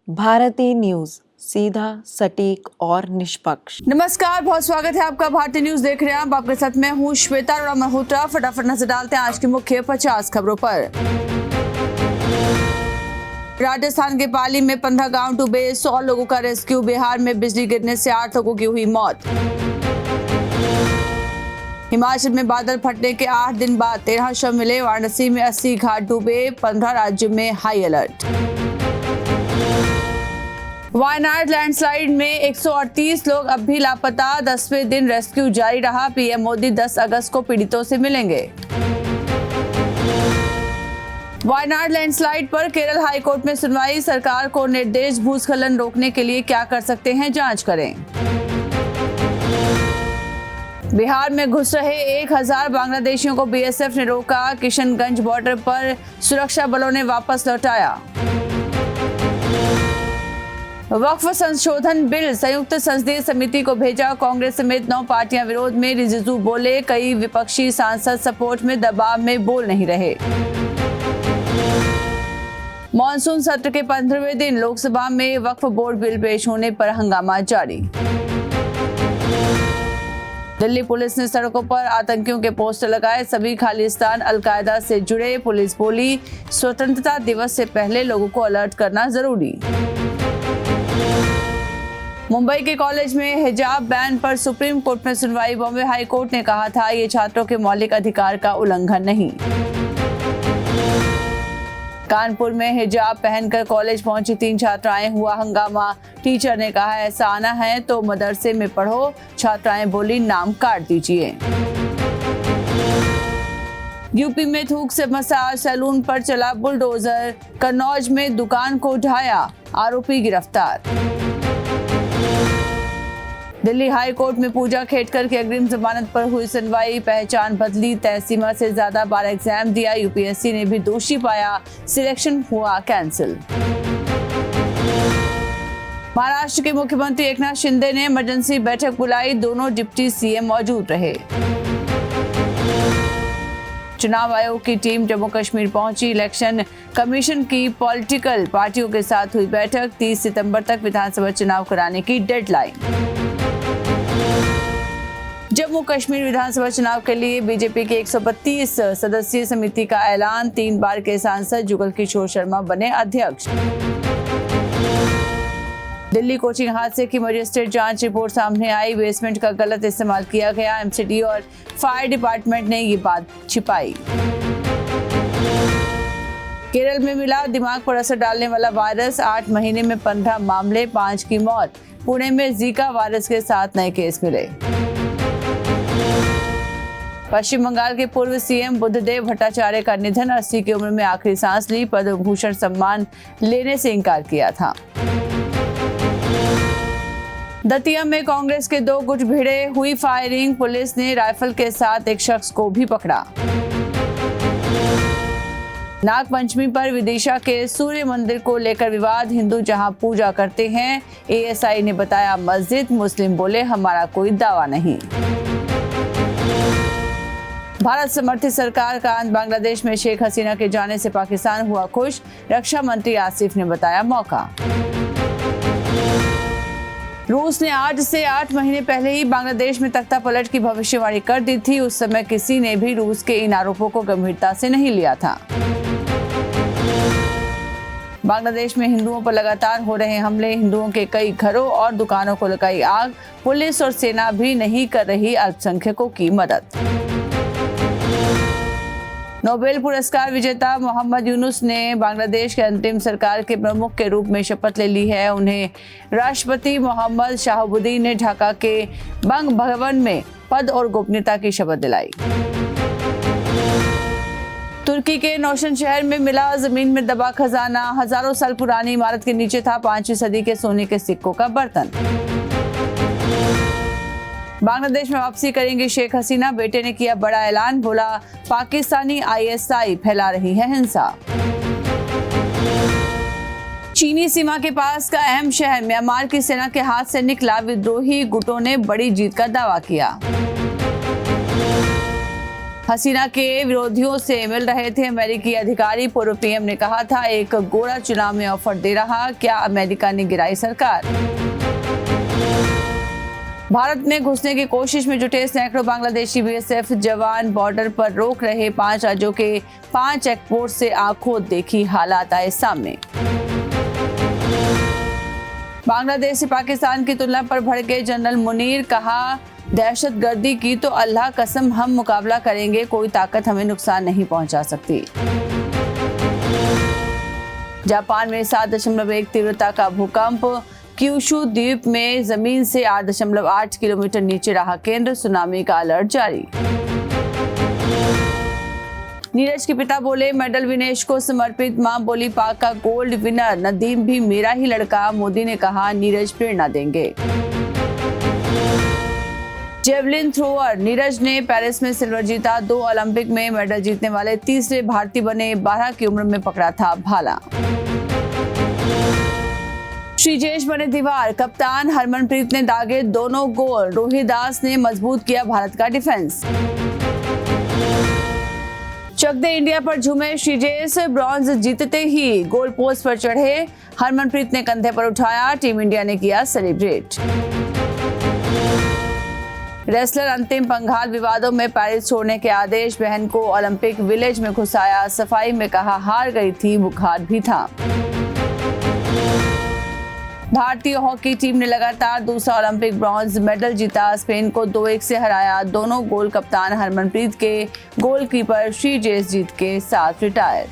भारतीय न्यूज, सीधा, सटीक और निष्पक्ष। नमस्कार, बहुत स्वागत है आपका। भारतीय न्यूज देख रहे हैं आप। आपके साथ मैं हूँ श्वेता अरोड़ा मल्होत्रा। फटाफट नजर डालते हैं आज की मुख्य 50 खबरों पर। राजस्थान के पाली में 15 गांव डूबे, 100 लोगों का रेस्क्यू। बिहार में बिजली गिरने से 8 लोगों की हुई मौत। हिमाचल में बादल फटने के 8 दिन बाद 13 शव मिले। वाराणसी में 80 घाट डूबे। 15 राज्यों में हाई अलर्ट। वायनाड लैंडस्लाइड में 138 लोग अब भी लापता। 10वें दिन रेस्क्यू जारी रहा। पीएम मोदी 10 अगस्त को पीड़ितों से मिलेंगे। वायनाड लैंडस्लाइड पर केरल हाईकोर्ट में सुनवाई। सरकार को निर्देश, भूस्खलन रोकने के लिए क्या कर सकते हैं, जांच करें। बिहार में घुस रहे 1000 बांग्लादेशियों को बीएसएफ ने रोका। किशनगंज बॉर्डर पर सुरक्षा बलों ने वापस लौटाया। वक्फ संशोधन बिल संयुक्त संसदीय समिति को भेजा। कांग्रेस समेत 9 पार्टियां विरोध में। रिजिजू बोले, कई विपक्षी सांसद सपोर्ट में दबाव में बोल नहीं रहे। मॉनसून सत्र के 15वें दिन लोकसभा में वक्फ बोर्ड बिल पेश होने पर हंगामा जारी। दिल्ली पुलिस ने सड़कों पर आतंकियों के पोस्टर लगाए। सभी खालिस्तान अलकायदा से जुड़े। पुलिस बोली, स्वतंत्रता दिवस से पहले लोगों को अलर्ट करना जरूरी। मुंबई के कॉलेज में हिजाब बैन पर सुप्रीम कोर्ट में सुनवाई। बॉम्बे हाई कोर्ट ने कहा था, ये छात्रों के मौलिक अधिकार का उल्लंघन नहीं। कानपुर में हिजाब पहनकर कॉलेज पहुंची 3 छात्राएं, हुआ हंगामा। टीचर ने कहा, ऐसा आना है तो मदरसे में पढ़ो। छात्राएं बोली, नाम काट दीजिए। यूपी में थूक से मसाज सैलून पर चला बुलडोजर। कन्नौज में दुकान को ढाया, आरोपी गिरफ्तार। दिल्ली हाई कोर्ट में पूजा खेड़कर की अग्रिम जमानत पर हुई सुनवाई। पहचान बदली, तय सीमा से ज्यादा बार एग्जाम दिया। यूपीएससी ने भी दोषी पाया, सिलेक्शन हुआ कैंसिल। महाराष्ट्र के मुख्यमंत्री एकनाथ शिंदे ने इमरजेंसी बैठक बुलाई। दोनों डिप्टी सीएम मौजूद रहे। चुनाव आयोग की टीम जम्मू कश्मीर पहुंची। इलेक्शन कमीशन की पॉलिटिकल पार्टियों के साथ हुई बैठक। 30 सितंबर तक विधानसभा चुनाव कराने की डेडलाइन। जम्मू कश्मीर विधानसभा चुनाव के लिए बीजेपी की 132 सदस्यीय समिति का ऐलान। 3 बार के सांसद जुगल किशोर शर्मा बने अध्यक्ष। दिल्ली कोचिंग हादसे की मजिस्ट्रेट जांच रिपोर्ट सामने आई। बेसमेंट का गलत इस्तेमाल किया गया। एमसीडी और फायर डिपार्टमेंट ने ये बात छिपाई। केरल में मिला दिमाग पर असर डालने वाला वायरस। 8 महीने में 15 मामले, 5 की मौत। पुणे में जीका वायरस के 7 नए केस मिले। पश्चिम बंगाल के पूर्व सीएम बुद्धदेव भट्टाचार्य का निधन। 80 की उम्र में आखिरी सांस ली। पद्म भूषण सम्मान लेने से इनकार किया था। दतिया में कांग्रेस के 2 गुट भिड़े, हुई फायरिंग। पुलिस ने राइफल के साथ एक शख्स को भी पकड़ा। नागपंचमी पर विदिशा के सूर्य मंदिर को लेकर विवाद। हिंदू जहां पूजा करते हैं, एएसआई ने बताया मस्जिद। मुस्लिम बोले, हमारा कोई दावा नहीं। भारत समर्थित सरकार का अंत। बांग्लादेश में शेख हसीना के जाने से पाकिस्तान हुआ खुश। रक्षा मंत्री आसिफ ने बताया मौका। रूस ने आज से 8 महीने पहले ही बांग्लादेश में तख्ता पलट की भविष्यवाणी कर दी थी। उस समय किसी ने भी रूस के इन आरोपों को गंभीरता से नहीं लिया था। बांग्लादेश में हिंदुओं पर लगातार हो रहे हमले। हिंदुओं के कई घरों और दुकानों को लगाई आग। पुलिस और सेना भी नहीं कर रही अल्पसंख्यकों की मदद। नोबेल पुरस्कार विजेता मोहम्मद यूनुस ने बांग्लादेश के अंतरिम सरकार के प्रमुख के रूप में शपथ ले ली है। उन्हें राष्ट्रपति मोहम्मद शाहबुद्दीन ने ढाका के बंग भवन में पद और गोपनीयता की शपथ दिलाई। तुर्की के नौशन शहर में मिला जमीन में दबा खजाना। हजारों साल पुरानी इमारत के नीचे था 5वीं सदी के सोने के सिक्कों का बर्तन। बांग्लादेश में वापसी करेंगी शेख हसीना। बेटे ने किया बड़ा ऐलान। बोला, पाकिस्तानी आईएसआई फैला रही है हिंसा। चीनी सीमा के पास का अहम शहर म्यांमार की सेना के हाथ से निकला। विद्रोही गुटों ने बड़ी जीत का दावा किया। हसीना के विरोधियों से मिल रहे थे अमेरिकी अधिकारी। पूर्व पीएम ने कहा था, एक गोरा चुनाव में ऑफर दे रहा, क्या अमेरिका ने गिराई सरकार। भारत में घुसने की कोशिश में जुटे सैकड़ों बांग्लादेशी बीएसएफ जवान बॉर्डर पर रोक रहे 5 राज्यों के 5 चेकपोस्ट से आंखों देखी हालात आए सामने। बांग्लादेश से पाकिस्तान की तुलना पर भड़के जनरल मुनीर, कहा दहशतगर्दी की तो अल्लाह कसम हम मुकाबला करेंगे, कोई ताकत हमें नुकसान नहीं पहुंचा सकती। जापान में 7.1 तीव्रता का भूकंप, क्यूशू द्वीप में जमीन से 8.8 किलोमीटर नीचे रहा केंद्र, सुनामी का अलर्ट जारी। नीरज के पिता बोले, मेडल विनेश को समर्पित, मां बोली पाक का गोल्ड विनर नदीम भी मेरा ही लड़का, मोदी ने कहा नीरज प्रेरणा देंगे। जेवलिन थ्रोअर नीरज ने पेरिस में सिल्वर जीता, 2 ओलंपिक में मेडल जीतने वाले तीसरे भारतीय बने, 12 की उम्र में पकड़ा था भाला। श्रीजेश बने दीवार, कप्तान हरमनप्रीत ने दागे दोनों गोल, रोहिदास ने मजबूत किया भारत का डिफेंस। चक दे इंडिया पर झूमे श्रीजेश, ब्रॉन्ज जीतते ही गोल पोस्ट पर चढ़े, हरमनप्रीत ने कंधे पर उठाया, टीम इंडिया ने किया सेलिब्रेट। रेसलर अंतिम पंघाल विवादों में पेरिस छोड़ने के आदेश, बहन को ओलंपिक विलेज में घुसाया, सफाई में कहा हार गई थी, बुखार भी था। भारतीय हॉकी टीम ने लगातार दूसरा ओलंपिक ब्रॉन्ज मेडल जीता, स्पेन को 2-1 से हराया, दोनों गोल कप्तान हरमनप्रीत के, गोलकीपर श्रीजेश जीत के साथ रिटायर।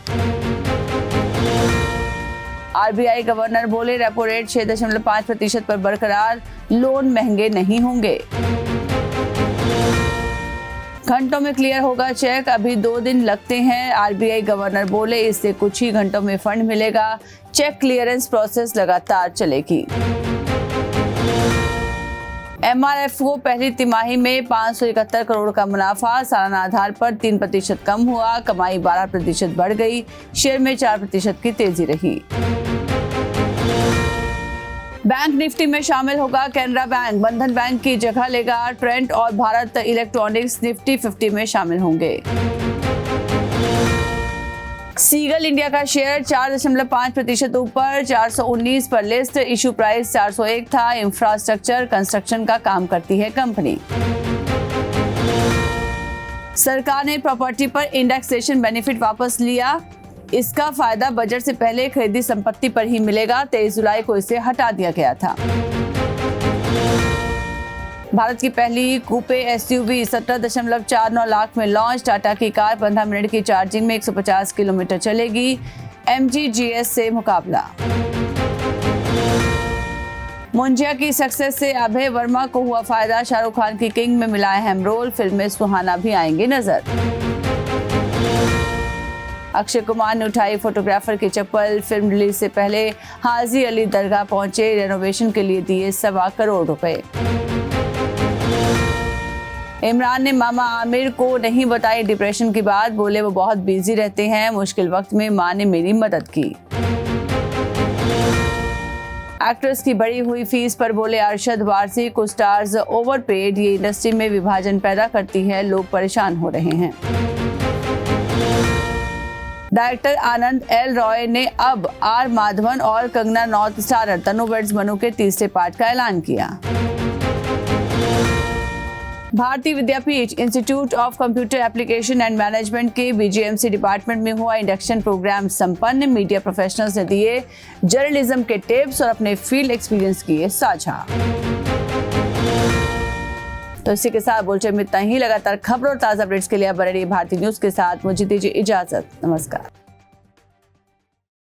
आरबीआई गवर्नर बोले, रेपो रेट 6.5% पर बरकरार, लोन महंगे नहीं होंगे। घंटों में क्लियर होगा चेक, अभी 2 दिन लगते हैं, आरबीआई गवर्नर बोले, इससे कुछ ही घंटों में फंड मिलेगा, चेक क्लियरेंस प्रोसेस लगातार चलेगी। एमआरएफ को पहली तिमाही में 571 करोड़ का मुनाफा, सालाना आधार पर 3% कम हुआ, कमाई 12% बढ़ गई, शेयर में 4% की तेजी रही। बैंक निफ्टी में शामिल होगा कैनरा बैंक, बंधन बैंक की जगह लेगा ट्रेंट और भारत इलेक्ट्रॉनिक्स निफ्टी 50 में शामिल होंगे। सीगल इंडिया का शेयर 4.5% ऊपर, 419 पर लिस्ट, इशू प्राइस 401 था, इंफ्रास्ट्रक्चर कंस्ट्रक्शन का काम करती है कंपनी। सरकार ने प्रॉपर्टी पर इंडेक्सेशन बेनिफिट वापस लिया, इसका फायदा बजट से पहले खरीदी संपत्ति पर ही मिलेगा, 23 जुलाई को इसे हटा दिया गया था। भारत की पहली कूपे एसयूवी 17.49 लाख में लॉन्च, टाटा की कार 15 मिनट की चार्जिंग में 150 किलोमीटर चलेगी, MG-GS से मुकाबला। मुंजिया की सक्सेस से अभय वर्मा को हुआ फायदा, शाहरुख खान की किंग में मिला अहम रोल, फिल्म में सुहाना भी आएंगे नजर। अक्षय कुमार ने उठाई फोटोग्राफर की चप्पल, फिल्म रिलीज से पहले हाजी अली दरगाह पहुंचे, रेनोवेशन के लिए दिए 1.25 करोड़ रुपए। इमरान ने मामा आमिर को नहीं बताई डिप्रेशन की बात, बोले वो बहुत बिजी रहते हैं, मुश्किल वक्त में मां ने मेरी मदद की। एक्ट्रेस की बढ़ी हुई फीस पर बोले अरशद वारसी, कुछ स्टार्स ओवरपेड, ये इंडस्ट्री में विभाजन पैदा करती है, लोग परेशान हो रहे हैं। डायरेक्टर आनंद एल रॉय ने अब आर माधवन और कंगना नॉर्थ स्टारर तनु वेड्स मनु के तीसरे पार्ट का ऐलान किया। Bharati Vidyapeeth institute of computer application and management के बीजीएमसी डिपार्टमेंट में हुआ इंडक्शन प्रोग्राम संपन्न, मीडिया प्रोफेशनल्स ने दिए जर्नलिज्म के टिप्स और अपने फील्ड एक्सपीरियंस किए साझा। तो इसी के साथ बुलेटिन में इतना ही। लगातार खबरों और ताजा अपडेट्स के लिए बने रहिए भारतीय न्यूज के साथ। मुझे दीजिए इजाजत, नमस्कार।